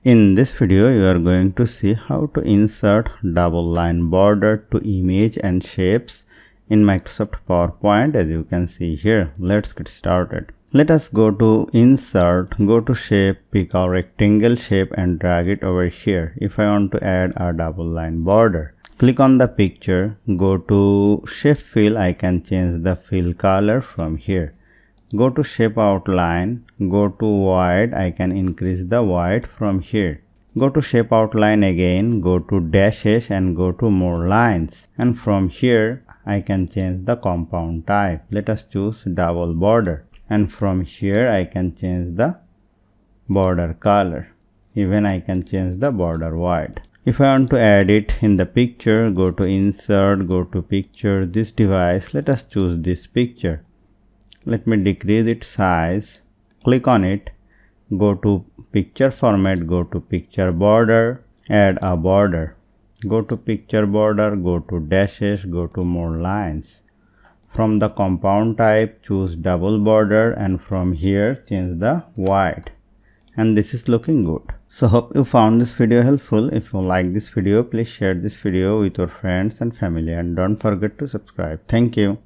In this video, you are going to see how to insert double line border to image and shapes in Microsoft PowerPoint, as you can see here. Let's get started. Let us go to Insert, go to Shape, pick a rectangle shape and drag it over here. If I want to add a double line border, click on the picture, go to Shape Fill. I can change the fill color from here. Go to shape outline, go to white. I can increase the white from here. Go to shape outline again, go to dashes and go to more lines, and from here I can change the compound type. Let us choose double border, and from here I can change the border color. Even I can change the border white. If I want to add it in the picture, go to insert, go to picture, this device. Let us choose this picture. Let me decrease its size, click on it, go to picture format, go to picture border, add a border, go to picture border, go to dashes, go to more lines. From the compound type, choose double border, and from here change the white, and this is looking good. So hope you found this video helpful. If you like this video, please share this video with your friends and family, and don't forget to subscribe. Thank you.